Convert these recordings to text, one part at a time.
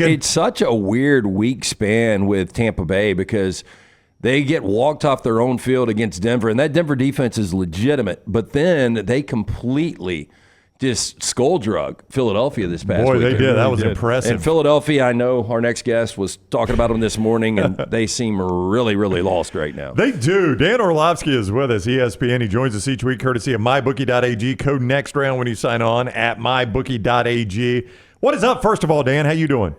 it's such a weird week span with Tampa Bay because they get walked off their own field against Denver, and that Denver defense is legitimate, but then they completely just skull drug Philadelphia this past week. Boy, they did. That was impressive. And Philadelphia, I know our next guest was talking about them this morning, and they seem really, really lost right now. They do. Dan Orlovsky is with us, ESPN. He joins us each week courtesy of mybookie.ag. Code next round when you sign on at mybookie.ag. What is up, first of all, Dan? How you doing?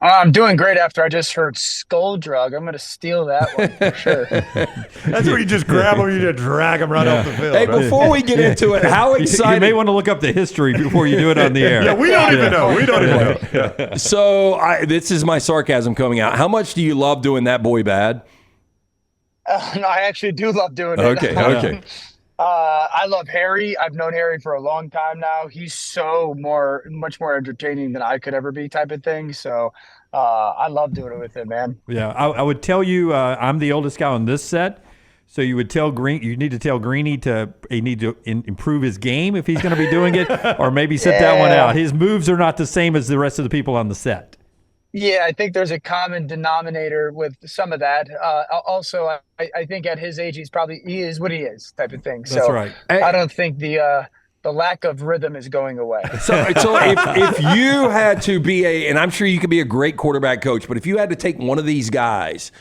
I'm doing great after I just heard skull drug. I'm going to steal that one for sure. That's where you just grab them, you just drag them right off the field. Hey, right? before we get into it, how excited... You may want to look up the history before you do it on the air. Yeah, we don't even know. We don't even know. Yeah. So this is my sarcasm coming out. How much do you love doing That Boy Bad? No, I actually do love doing it. Okay. I love Harry. I've known Harry for a long time now. He's much more entertaining than I could ever be type of thing. So I love doing it with him, man. Yeah, I would tell you I'm the oldest guy on this set. So you would tell you need to tell Greeny he need to improve his game if he's going to be doing it, or maybe sit that one out. His moves are not the same as the rest of the people on the set. Yeah, I think there's a common denominator with some of that. Also, I think at his age, he is what he is type of thing. That's right. I don't think the lack of rhythm is going away. So if you had to be and I'm sure you could be a great quarterback coach, but if you had to take one of these guys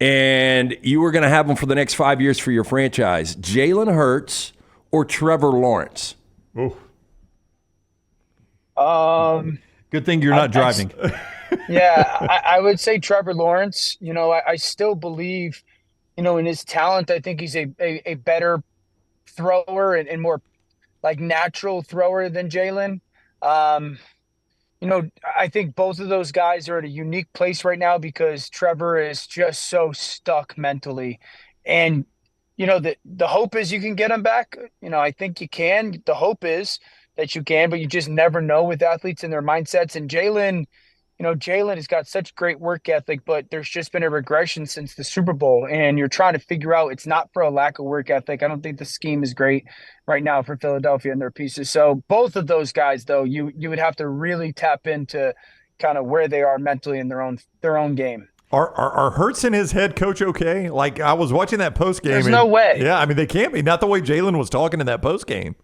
and you were going to have them for the next 5 years for your franchise, Jalen Hurts or Trevor Lawrence? Ooh. Good thing you're not driving. Yeah, I would say Trevor Lawrence. I still believe, in his talent. I think he's a better thrower and more like natural thrower than Jalen. I think both of those guys are at a unique place right now because Trevor is just so stuck mentally. And, the hope is you can get him back. I think you can. The hope is that you can, but you just never know with athletes and their mindsets. And Jalen has got such great work ethic, but there's just been a regression since the Super Bowl. And you're trying to figure out it's not for a lack of work ethic. I don't think the scheme is great right now for Philadelphia and their pieces. So both of those guys, though, you would have to really tap into kind of where they are mentally in their own game. Are Hurts and his head coach okay? Like, I was watching that post game. There's no way. Yeah, I mean, they can't be. Not the way Jalen was talking in that post game.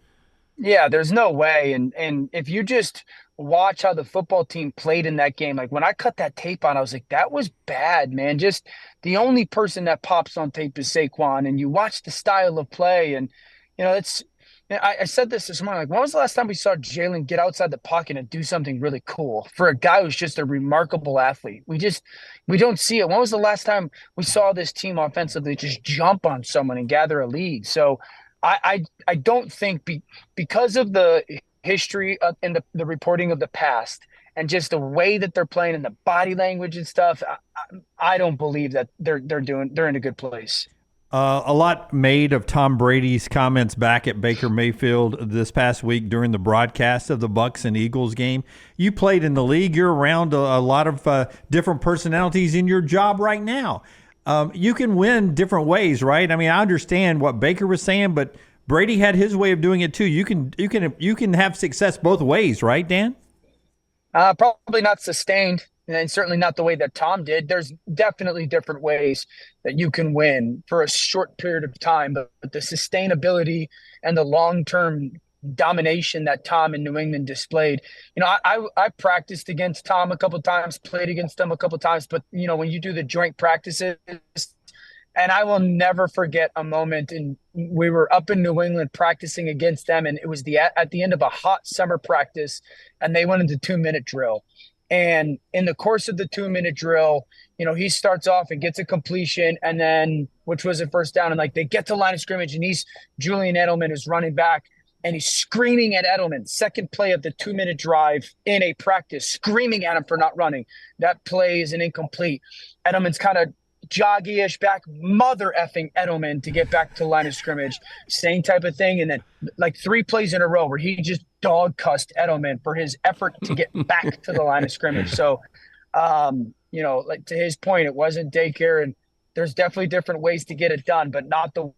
Yeah, there's no way. And if you just watch how the football team played in that game, like when I cut that tape on, I was like, that was bad, man. Just the only person that pops on tape is Saquon, and you watch the style of play, and I said this morning, like, when was the last time we saw Jalen get outside the pocket and do something really cool for a guy who's just a remarkable athlete? We don't see it. When was the last time we saw this team offensively just jump on someone and gather a lead? So I don't think because of the history and the reporting of the past and just the way that they're playing and the body language and stuff, I don't believe that they're in a good place. A lot made of Tom Brady's comments back at Baker Mayfield this past week during the broadcast of the Bucs and Eagles game. You played in the league. You're around a lot of different personalities in your job right now. You can win different ways, right? I mean, I understand what Baker was saying, but Brady had his way of doing it too. You can have success both ways, right, Dan? Probably not sustained, and certainly not the way that Tom did. There's definitely different ways that you can win for a short period of time, but the sustainability and the long-term domination that Tom in New England displayed. I practiced against Tom a couple of times, played against him a couple of times, but when you do the joint practices, and I will never forget a moment, and we were up in New England practicing against them, and it was at the end of a hot summer practice, and they went into 2-minute drill. And in the course of the 2-minute drill, he starts off and gets a completion, and then, which was a first down, and like they get to line of scrimmage, and Julian Edelman is running back, and he's screaming at Edelman, second play of the 2-minute drive in a practice, screaming at him for not running. That play is an incomplete. Edelman's kind of joggy-ish back, mother effing Edelman to get back to the line of scrimmage, same type of thing. And then like 3 plays in a row where he just dog cussed Edelman for his effort to get back to the line of scrimmage. So, like to his point, it wasn't daycare, and there's definitely different ways to get it done, but not the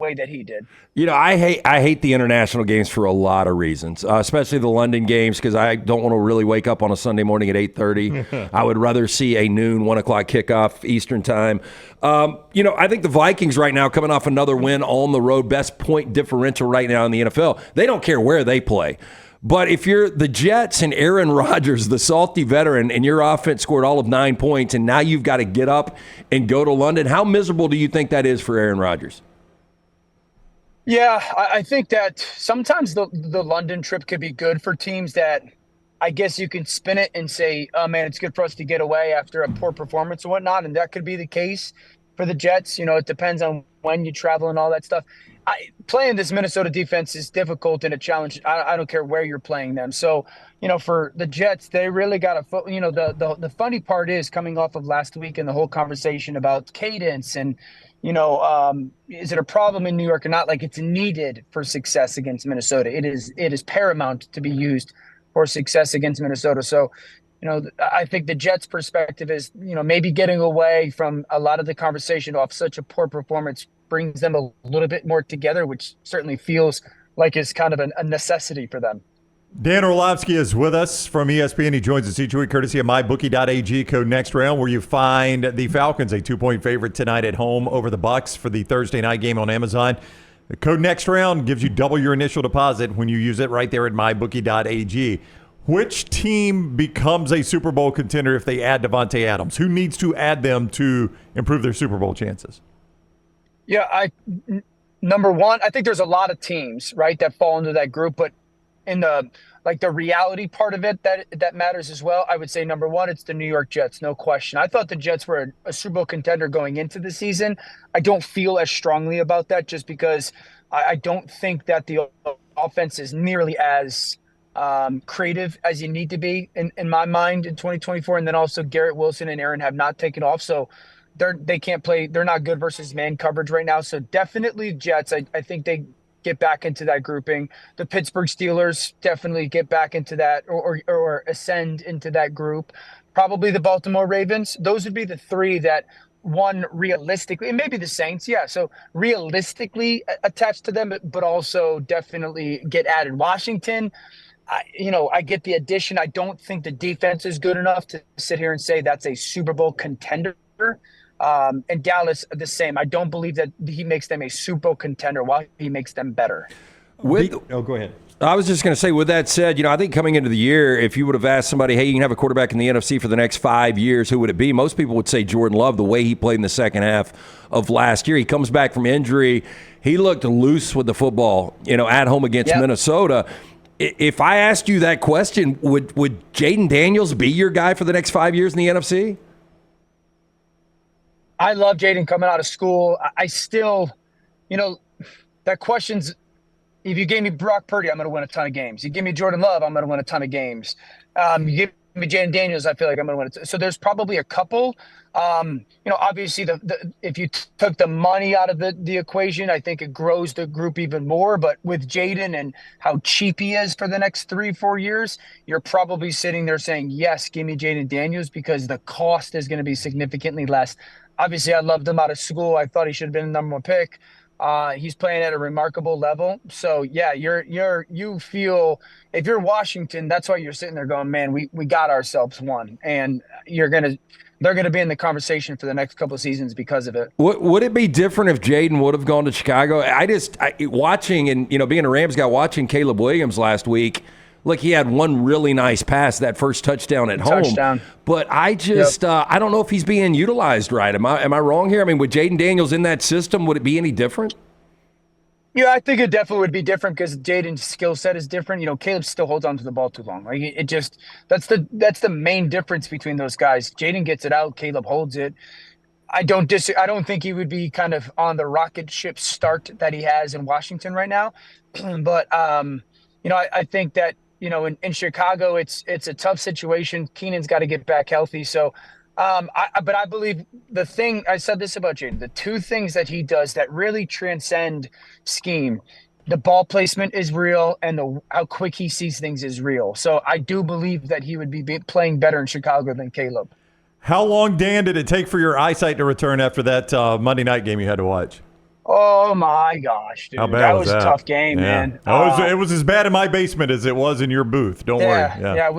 way that he did. I hate the international games for a lot of reasons, especially the London games, because I don't want to really wake up on a Sunday morning at 8:30. I would rather see a noon, 1 o'clock kickoff Eastern time. I think the Vikings right now, coming off another win on the road, best point differential right now in the NFL. They don't care where they play. But if you're the Jets and Aaron Rodgers, the salty veteran, and your offense scored all of 9 points, and now you've got to get up and go to London, how miserable do you think that is for Aaron Rodgers? Yeah, I think that sometimes the London trip could be good for teams that I guess you can spin it and say, oh, man, it's good for us to get away after a poor performance and whatnot. And that could be the case for the Jets. It depends on when you travel and all that stuff. Playing this Minnesota defense is difficult and a challenge. I don't care where you're playing them. So, for the Jets, they really got to the funny part is coming off of last week and the whole conversation about cadence and, is it a problem in New York or not? Like, it's needed for success against Minnesota. It is paramount to be used for success against Minnesota. So, I think the Jets' perspective is, maybe getting away from a lot of the conversation off such a poor performance brings them a little bit more together, which certainly feels like is kind of a necessity for them. Dan Orlovsky is with us from ESPN. He joins us each week courtesy of mybookie.ag, code next round, where you find the Falcons a 2-point favorite tonight at home over the Bucs for the Thursday night game on Amazon. The code next round gives you double your initial deposit when you use it right there at mybookie.ag. Which team becomes a Super Bowl contender if they add Davante Adams? Who needs to add them to improve their Super Bowl chances? Yeah, number one, I think there's a lot of teams, right, that fall into that group, but in the reality part of it that matters as well, I would say number one, it's the New York Jets, no question. I thought the Jets were a Super Bowl contender going into the season. I don't feel as strongly about that just because I don't think that the offense is nearly as creative as you need to be in my mind in 2024. And then also Garrett Wilson and Aaron have not taken off. So they can't play. They're not good versus man coverage right now. So definitely Jets. I think they get back into that grouping. The Pittsburgh Steelers definitely get back into that or ascend into that group. Probably the Baltimore Ravens. Those would be the three that one realistically, and maybe the Saints. Yeah. So realistically attached to them, but also definitely get added. Washington, I get the addition. I don't think the defense is good enough to sit here and say that's a Super Bowl contender. And Dallas, the same. I don't believe that he makes them a Super Bowl contender while he makes them better. Go ahead. I was just going to say, with that said, I think coming into the year, if you would have asked somebody, hey, you can have a quarterback in the NFC for the next 5 years, who would it be? Most people would say Jordan Love, the way he played in the second half of last year. He comes back from injury. He looked loose with the football, at home against Minnesota. If I asked you that question, would Jayden Daniels be your guy for the next 5 years in the NFC? I love Jayden coming out of school. I still, that question's, if you gave me Brock Purdy, I'm going to win a ton of games. You give me Jordan Love, I'm going to win a ton of games. You give me Jayden Daniels, I feel like I'm going to win. So there's probably a couple. Obviously, if you took the money out of the equation, I think it grows the group even more. But with Jayden and how cheap he is for the next 3-4 years, you're probably sitting there saying, yes, give me Jayden Daniels, because the cost is going to be significantly less. Obviously, I loved him out of school. I thought he should have been the number one pick. He's playing at a remarkable level. So yeah, you feel, if you're Washington, that's why you're sitting there going, man, we got ourselves one, and they're gonna be in the conversation for the next couple of seasons because of it. Would it be different if Jayden would have gone to Chicago? Watching and being a Rams guy, watching Caleb Williams last week. Look, he had one really nice pass, that first touchdown at home. But I just I don't know if he's being utilized right. Am I wrong here? I mean, with Jayden Daniels in that system, would it be any different? Yeah, I think it definitely would be different because Jayden's skill set is different. Caleb still holds on to the ball too long. Like that's the main difference between those guys. Jayden gets it out, Caleb holds it. I don't think he would be kind of on the rocket ship start that he has in Washington right now. But I think that in Chicago, it's a tough situation. Keenan's got to get back healthy. So, but I believe the thing, I said this about Jayden, the two things that he does that really transcend scheme, the ball placement is real, and how quick he sees things is real. So I do believe that he would be playing better in Chicago than Caleb. How long, Dan, did it take for your eyesight to return after that Monday night game you had to watch? Oh my gosh, dude. How bad That was was that? a tough game, Yeah. man. It was as bad in my basement as it was in your booth. Don't worry. Yeah,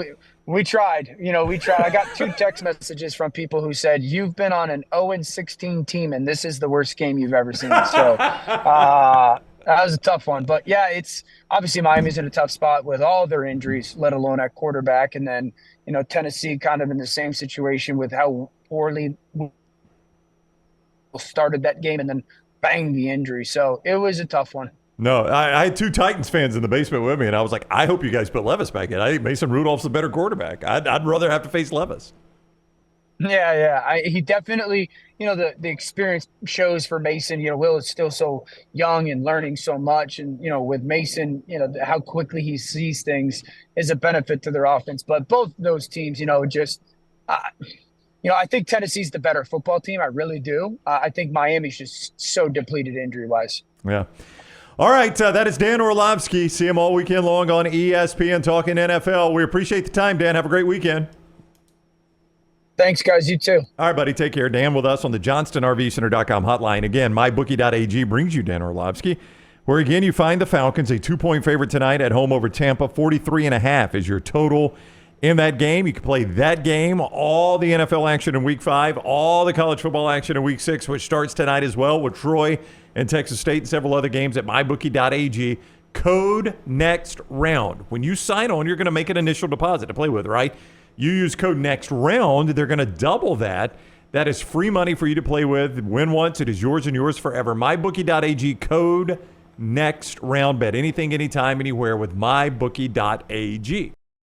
we tried. We tried. I got 2 text messages from people who said, "You've been on an 0-16 team, and this is the worst game you've ever seen." So that was a tough one. But yeah, it's obviously Miami's in a tough spot with all their injuries, let alone at quarterback. And then, Tennessee kind of in the same situation with how poorly started that game and then bang, the injury. So it was a tough one. No, I had 2 Titans fans in the basement with me, and I was like, I hope you guys put Levis back in. I think Mason Rudolph's a better quarterback. I'd rather have to face Levis. Yeah. He definitely, the experience shows for Mason. Will is still so young and learning so much. And, with Mason, how quickly he sees things is a benefit to their offense. But both those teams, I think Tennessee's the better football team. I really do. I think Miami's just so depleted injury-wise. Yeah. All right, that is Dan Orlovsky. See him all weekend long on ESPN talking NFL. We appreciate the time, Dan. Have a great weekend. Thanks, guys. You too. All right, buddy. Take care. Dan with us on the JohnstonRVCenter.com hotline. Again, mybookie.ag brings you Dan Orlovsky, where, again, you find the Falcons a 2-point favorite tonight at home over Tampa. 43.5 is your total in that game. You can play that game, all the NFL action in Week 5, all the college football action in Week 6, which starts tonight as well with Troy and Texas State and several other games at mybookie.ag. Code next round. When you sign on, you're going to make an initial deposit to play with, right? You use code next round, they're going to double that. That is free money for you to play with. Win once, it is yours and yours forever. mybookie.ag, code next round. Bet anything, anytime, anywhere with mybookie.ag.